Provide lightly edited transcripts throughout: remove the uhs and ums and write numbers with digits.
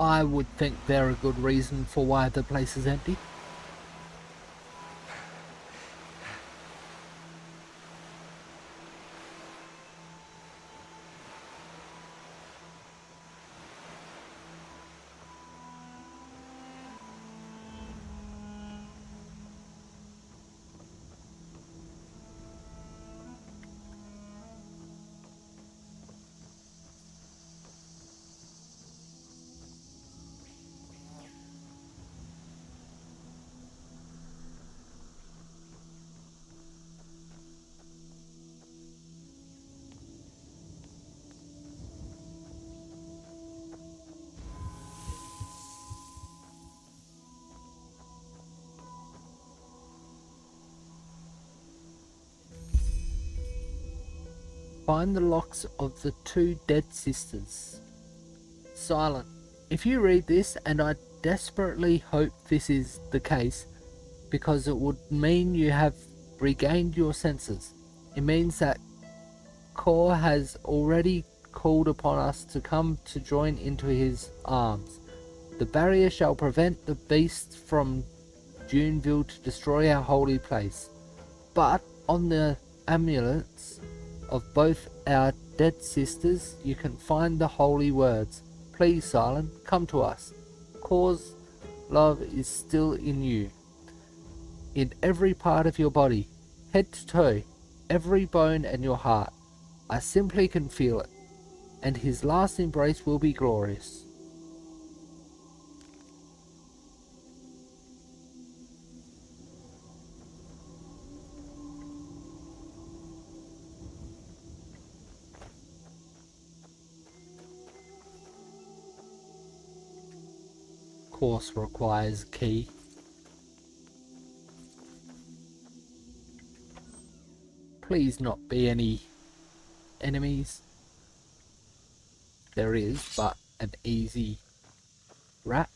I would think they're a good reason for why the place is empty. Find the locks of the two dead sisters. Silent. If you read this, and I desperately hope this is the case, because it would mean you have regained your senses. It means that Kor has already called upon us to come to join into his arms. The barrier shall prevent the beast from Juneville to destroy our holy place. But on the amulets of both our dead sisters you can find the holy words. Please, Silent, come to us. Kor's love is still in you. In every part of your body, head to toe, every bone and your heart. I simply can feel it, and his last embrace will be glorious. Course requires key. Please not be any enemies. There is, but an easy rat.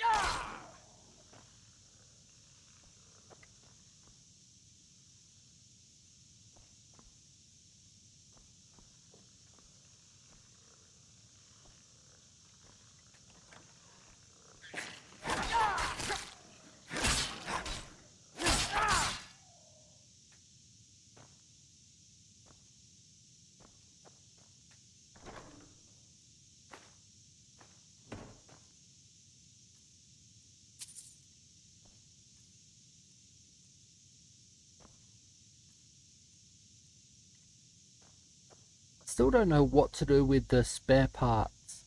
Still don't know what to do with the spare parts.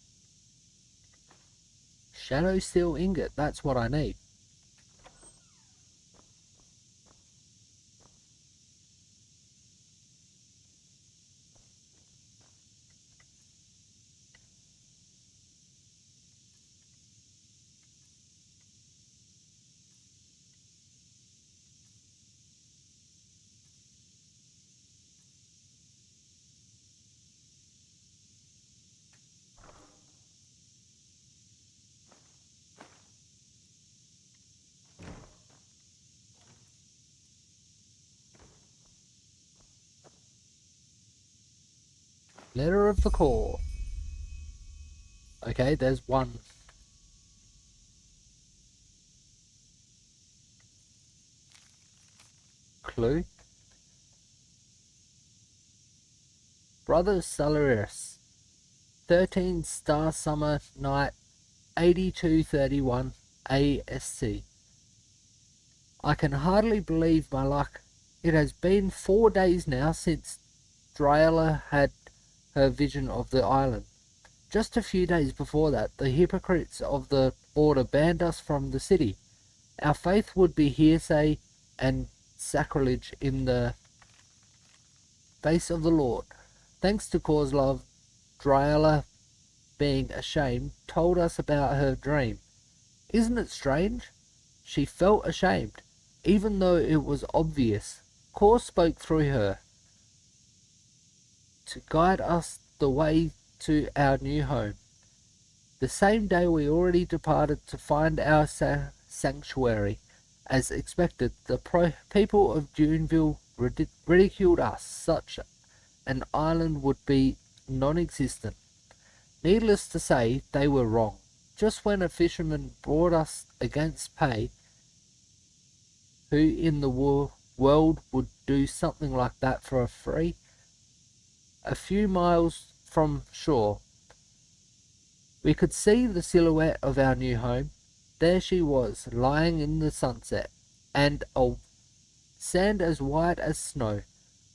Shadow steel ingot, that's what I need. Letter of the Core. Okay, there's one. Clue. Brother Solaris. 13 Star Summer Night 8231 ASC. I can hardly believe my luck. It has been 4 days now since Dryella had her vision of the island. Just a few days before that, the hypocrites of the order banned us from the city. Our faith would be hearsay and sacrilege in the face of the Lord. Thanks to Kor's love, Dryella, being ashamed, told us about her dream. Isn't it strange? She felt ashamed, even though it was obvious. Kor spoke through her to guide us the way to our new home. The same day we already departed to find our sanctuary. As expected, the people of Juneville ridiculed us. Such an island would be non-existent. Needless to say, they were wrong. Just when a fisherman brought us against pay, who in the world would do something like that for a free? A few miles from shore, we could see the silhouette of our new home. There she was, lying in the sunset, and a sand as white as snow,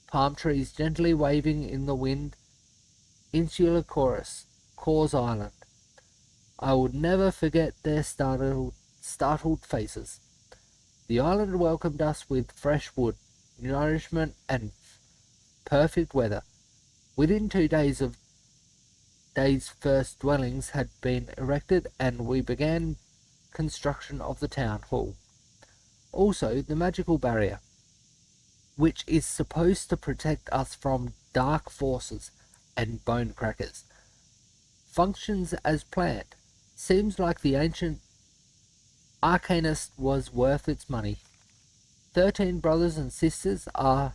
palm trees gently waving in the wind. Insular chorus, Cause Island. I would never forget their startled faces. The island welcomed us with fresh wood, nourishment, and perfect weather. Within 2 days of days first dwellings had been erected, and we began construction of the town hall. Also the magical barrier, which is supposed to protect us from dark forces and bone crackers, functions as planned. Seems like the ancient arcanist was worth its money. 13 brothers and sisters are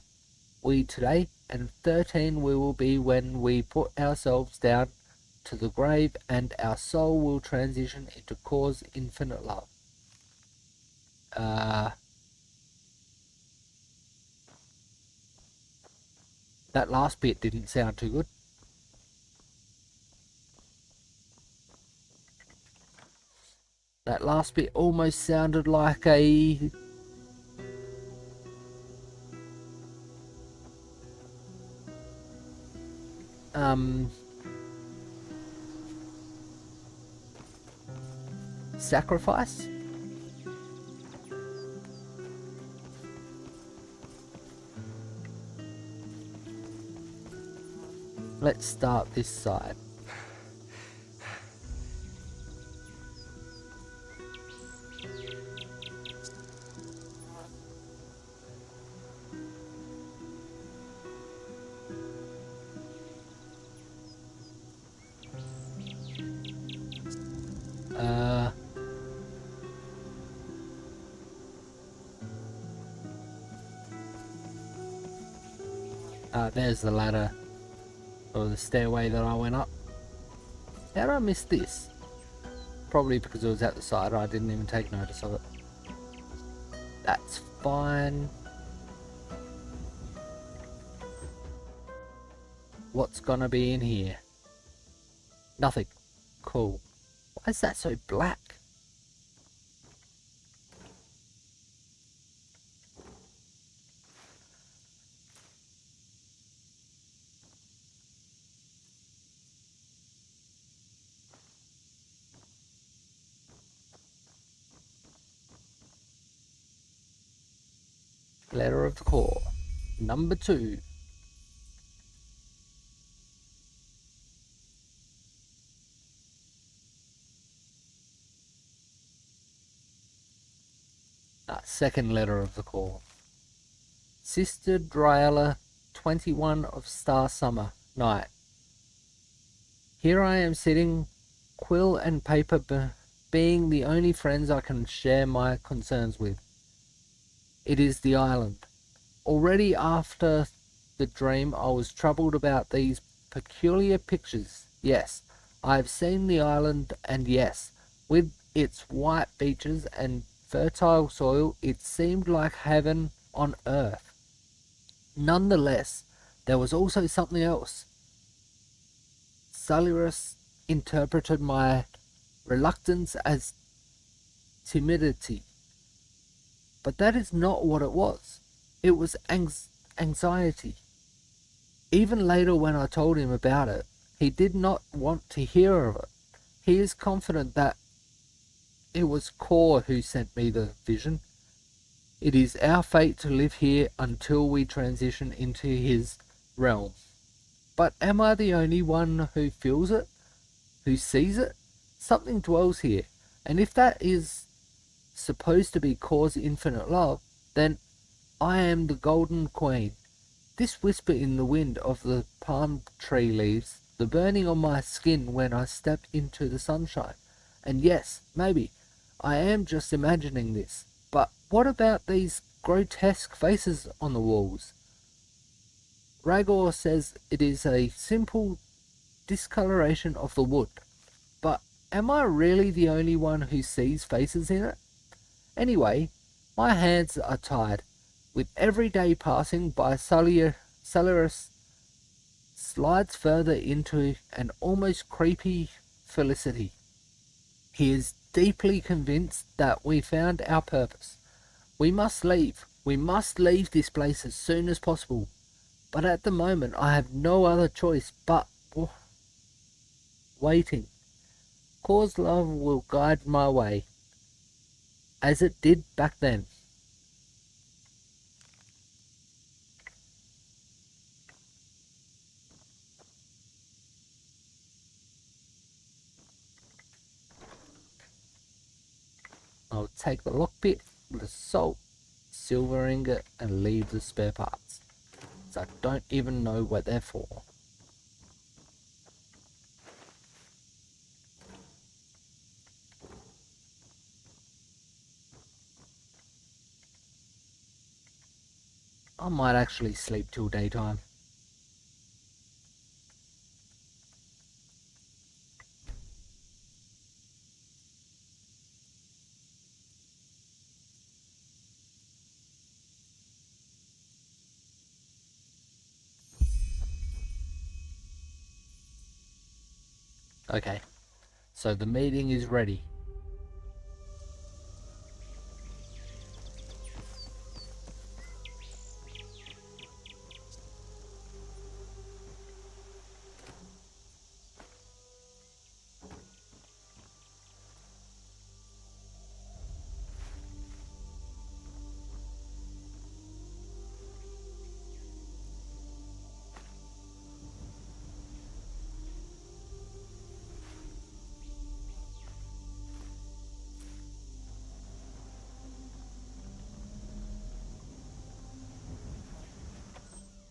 we today, and 13 we will be when we put ourselves down to the grave, and our soul will transition into cause infinite love. That last bit didn't sound too good. That last bit almost sounded like a sacrifice. Let's start this side. There's the ladder, or the stairway that I went up. How did I miss this? Probably because it was at the side, I didn't even take notice of it. That's fine. What's gonna be in here? Nothing. Cool. Why is that so black? Letter of the Core. Number 2. Second letter of the core. Sister Dryella, 21 of Star Summer, night. Here I am sitting, quill and paper being the only friends I can share my concerns with. It is the island. Already after the dream I was troubled about these peculiar pictures. Yes, I have seen the island, and yes, with its white beaches and fertile soil, it seemed like heaven on earth. Nonetheless, there was also something else. Cyrus interpreted my reluctance as timidity, but that is not what it was. It was anxiety. Even later when I told him about it, he did not want to hear of it. He is confident that it was Core who sent me the vision. It is our fate to live here until we transition into his realm. But am I the only one who feels it? Who sees it? Something dwells here, and if that is supposed to be Core's infinite love, then I am the Golden Queen. This whisper in the wind of the palm tree leaves, the burning on my skin when I stepped into the sunshine. And yes, maybe, I am just imagining this, but what about these grotesque faces on the walls? Ragor says it is a simple discoloration of the wood, but Am I really the only one who sees faces in it? Anyway, my hands are tired. With every day passing by, Celeris slides further into an almost creepy felicity. He is deeply convinced that we found our purpose. We must leave. We must leave this place as soon as possible. But at the moment I have no other choice but waiting. Cause love will guide my way, as it did back then. I'll take the lockpick, the salt, silver ingot, and leave the spare parts. So I don't even know what they're for. I might actually sleep till daytime. Okay, so the meeting is ready.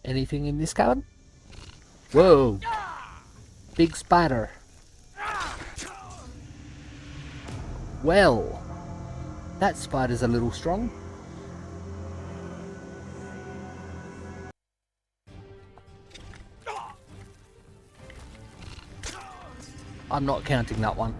Anything in this cupboard? Whoa! Big spider. Well, that spider's a little strong. I'm not counting that one.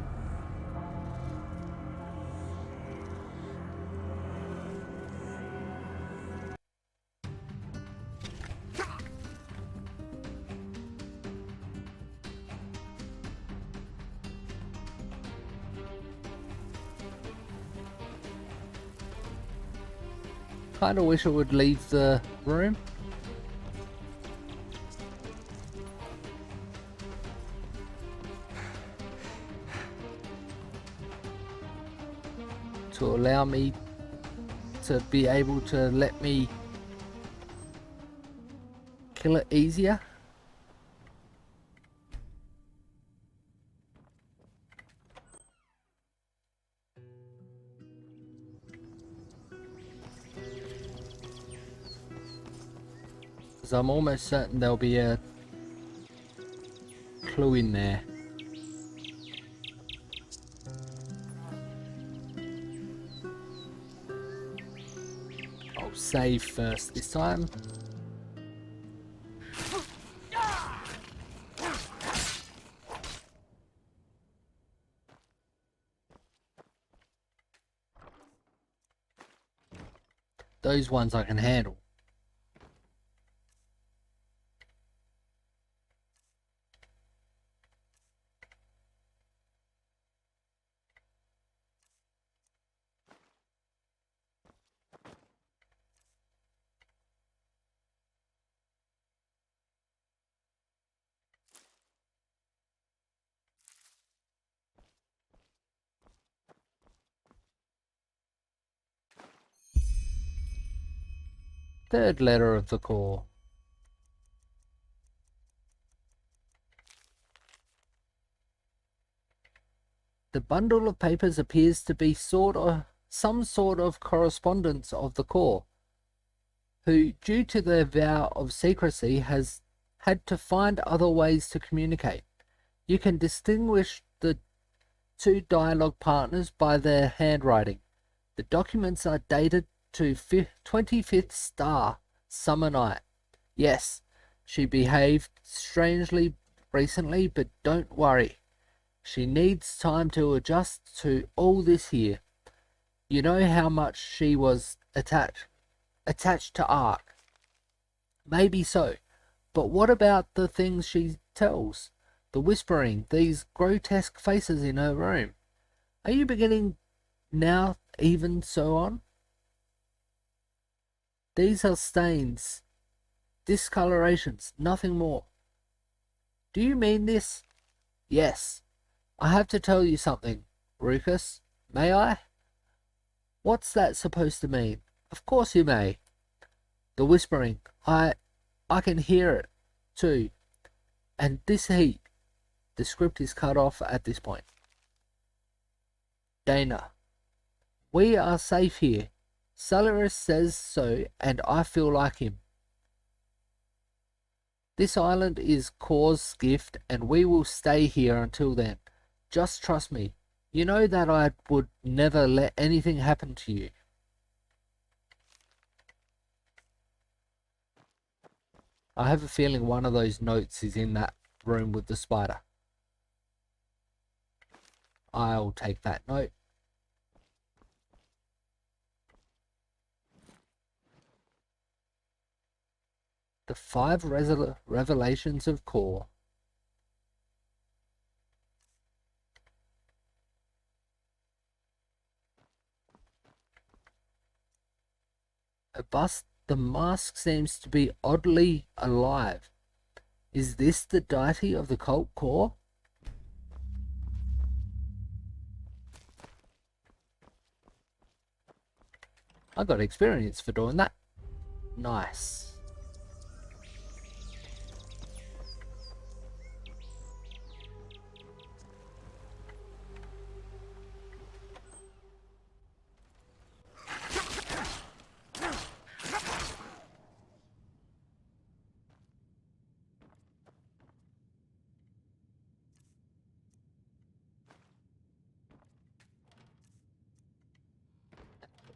Kinda wish it would leave the room. To allow me to be able to let me kill it easier. Because I'm almost certain there'll be a clue in there. I'll save first this time. Those ones I can handle. Third letter of the core. The bundle of papers appears to be some sort of correspondence of the core, who, due to their vow of secrecy, has had to find other ways to communicate. You can distinguish the two dialogue partners by their handwriting. The documents are dated to 25th star, summer night. Yes, she behaved strangely recently, but don't worry. She needs time to adjust to all this here. You know how much she was attached to Ark. Maybe so. But what about the things she tells? The whispering, these grotesque faces in her room. Are you beginning now even so on? These are stains, discolorations, nothing more. Do you mean this? Yes. I have to tell you something, Rucus. May I? What's that supposed to mean? Of course you may. The whispering. I can hear it, too. And this heat. The script is cut off at this point. Dana. We are safe here. Celeris says so, and I feel like him. This island is Kor's gift, and we will stay here until then. Just trust me. You know that I would never let anything happen to you. I have a feeling one of those notes is in that room with the spider. I'll take that note. The 5 revelations of Kor. The mask seems to be oddly alive. Is this the deity of the cult Kor? I got experience for doing that. Nice.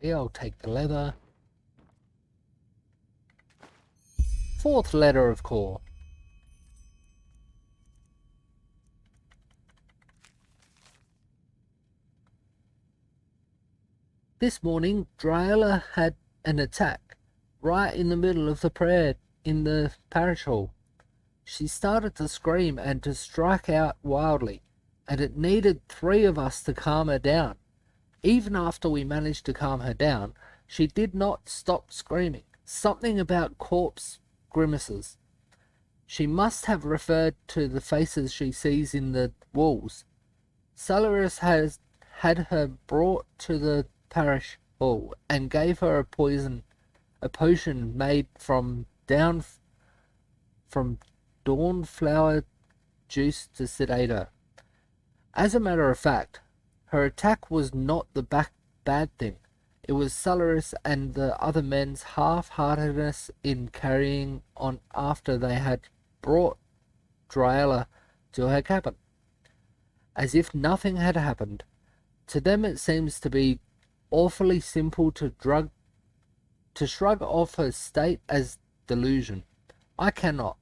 Yeah, I'll take the leather. 4th letter of Kor. This morning, Draela had an attack right in the middle of the prayer in the parish hall. She started to scream and to strike out wildly, and it needed 3 of us to calm her down. Even after we managed to calm her down, she did not stop screaming. Something about corpse grimaces. She must have referred to the faces she sees in the walls. Celeris has had her brought to the parish hall and gave her a potion made from dawn flower juice to sedate her. As a matter of fact, her attack was not the bad thing. It was Celeris and the other men's half-heartedness in carrying on after they had brought Draela to her cabin. As if nothing had happened. To them it seems to be awfully simple to shrug off her state as delusion. I cannot,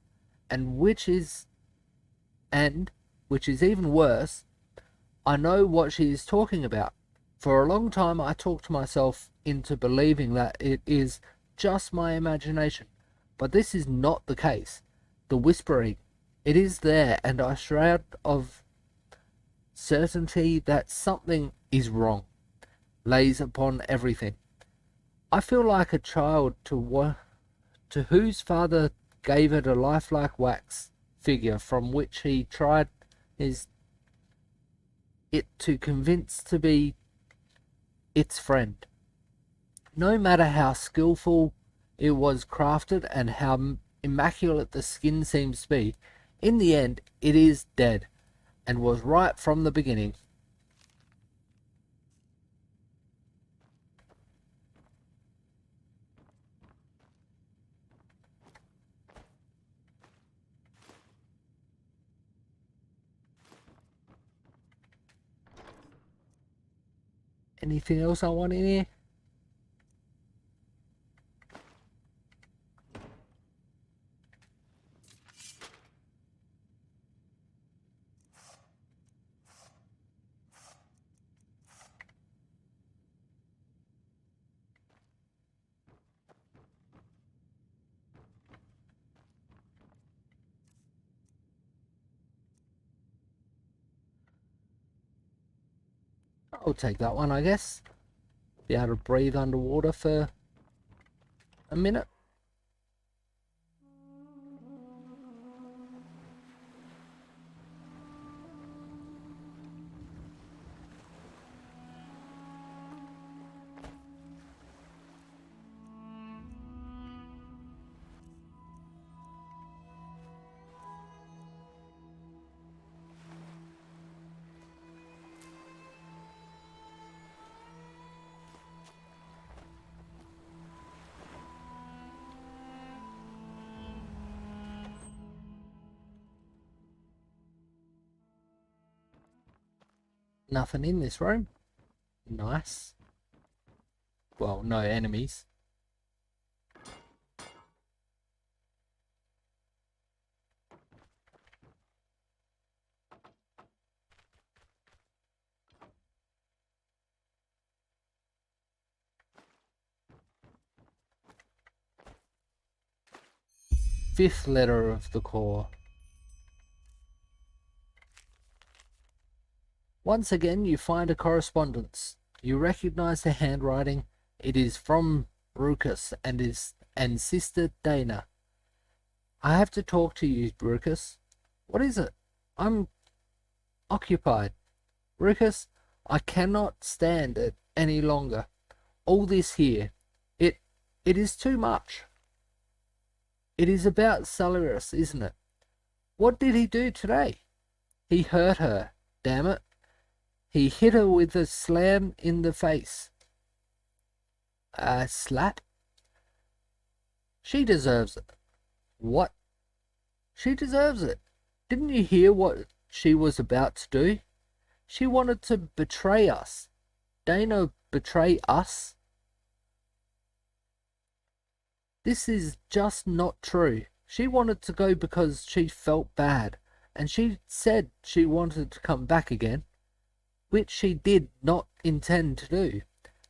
and which is even worse, I know what she is talking about. For a long time I talked myself into believing that it is just my imagination, but this is not the case. The whispering, it is there, and I shroud of certainty that something is wrong lays upon everything. I feel like a child to whose father gave it a lifelike wax figure from which he tried it to convince to be its friend. No matter how skillful it was crafted and how immaculate the skin seems to be, in the end it is dead, and was right from the beginning. Anything else I want in here? I'll take that one, I guess. Be able to breathe underwater for a minute. Nothing in this room. Nice. Well, no enemies. Fifth letter of the core. Once again, you find a correspondence. You recognize the handwriting. It is from Rucus and Sister Dana. I have to talk to you, Rucus. What is it? I'm occupied. Rucus, I cannot stand it any longer. All this here. It is too much. It is about Cyrus, isn't it? What did he do today? He hurt her. Damn it. He hit her with a slam in the face. A slap? She deserves it. What? She deserves it. Didn't you hear what she was about to do? She wanted to betray us. Dana betray us? This is just not true. She wanted to go because she felt bad, and she said she wanted to come back again, which she did not intend to do.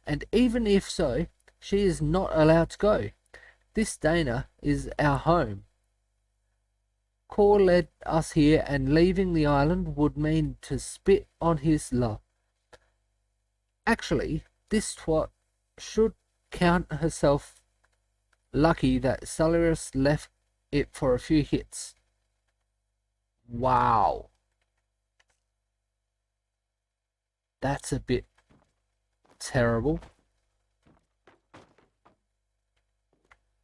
And even if so, she is not allowed to go. This Dana is our home. Core led us here, and leaving the island would mean to spit on his love. Actually, this twat should count herself lucky that Cyrus left it for a few hits. Wow. That's a bit terrible.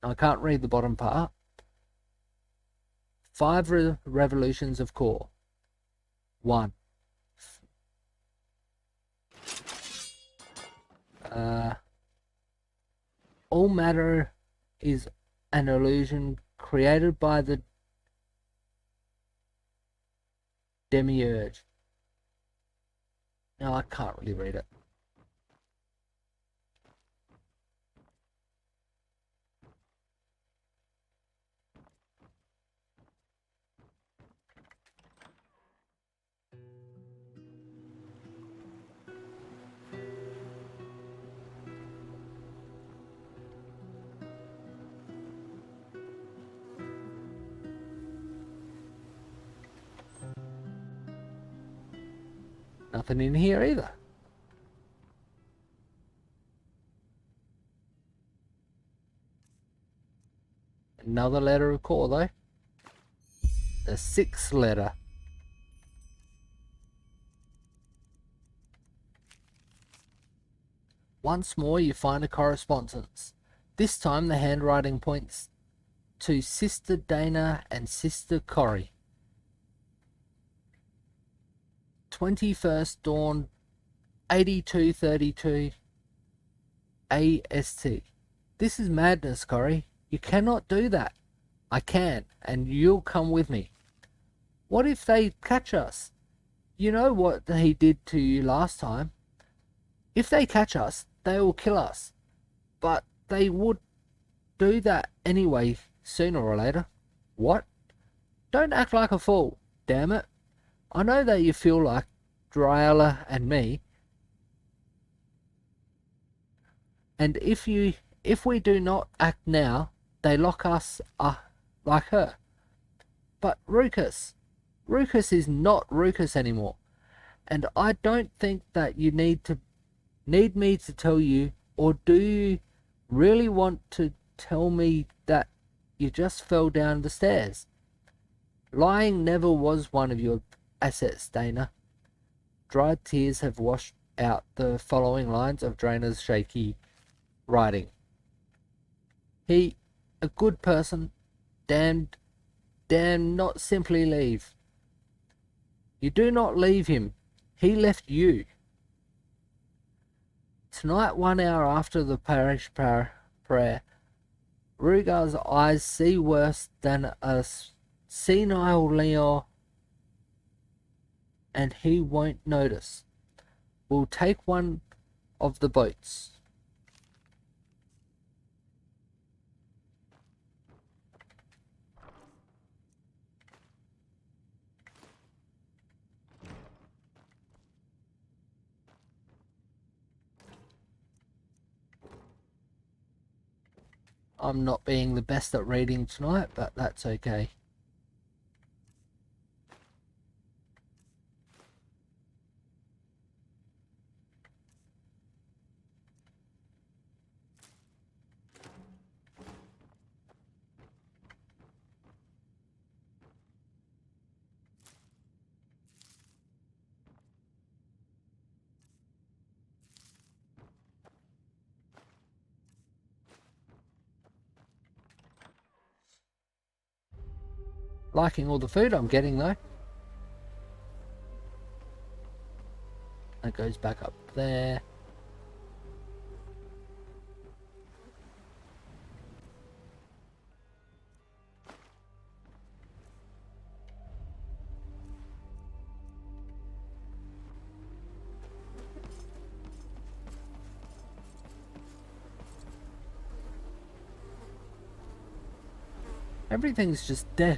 I can't read the bottom part. 5 revolutions of core. 1. All matter is an illusion created by the demiurge. No, I can't really read it. Nothing in here either. Another letter of core though. The 6th letter. Once more you find a correspondence. This time the handwriting points to Sister Dana and Sister Corrie. 21st Dawn 8232 AST. This is madness, Corrie. You cannot do that. I can, and you'll come with me. What if they catch us? You know what he did to you last time. If they catch us, they will kill us. But they would do that anyway, sooner or later. What? Don't act like a fool, damn it. I know that you feel like Dryala and me. And if we do not act now, they lock us like her. But Rucus is not Rucus anymore. And I don't think that you need me to tell you, or do you really want to tell me that you just fell down the stairs? Lying never was one of your assets, Dana. Dried tears have washed out the following lines of Drainer's shaky writing. He, a good person, damn, not simply leave. You do not leave him. He left you. Tonight, 1 hour after the parish prayer, Rugar's eyes see worse than a senile Leo, and he won't notice. We'll take one of the boats. I'm not being the best at reading tonight, but that's okay. Liking all the food I'm getting though. That goes back up there. Everything's just dead.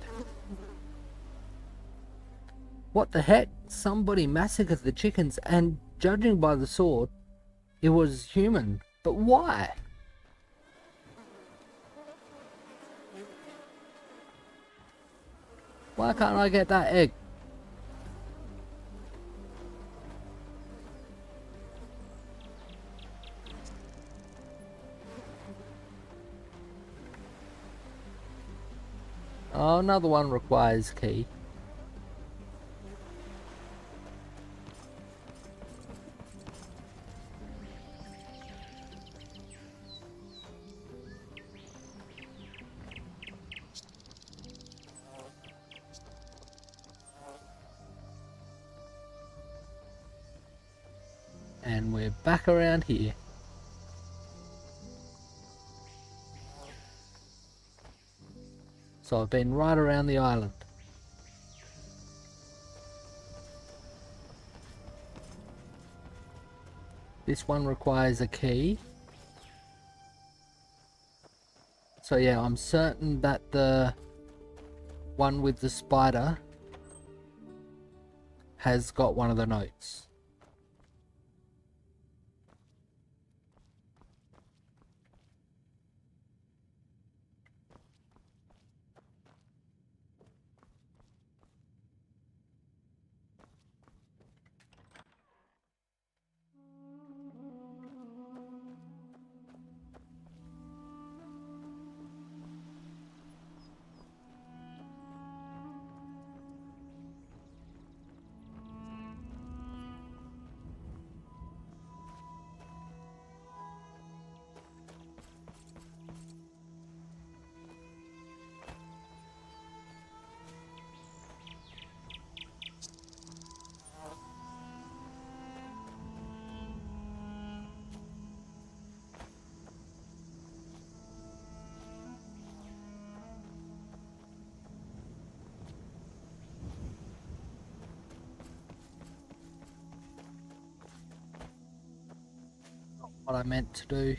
What the heck? Somebody massacred the chickens, and judging by the sword, it was human. But why? Why can't I get that egg? Oh, another one requires key. And we're back around here. So I've been right around the island. This one requires a key. So yeah, I'm certain that the one with the spider has got one of the notes. What I meant to do.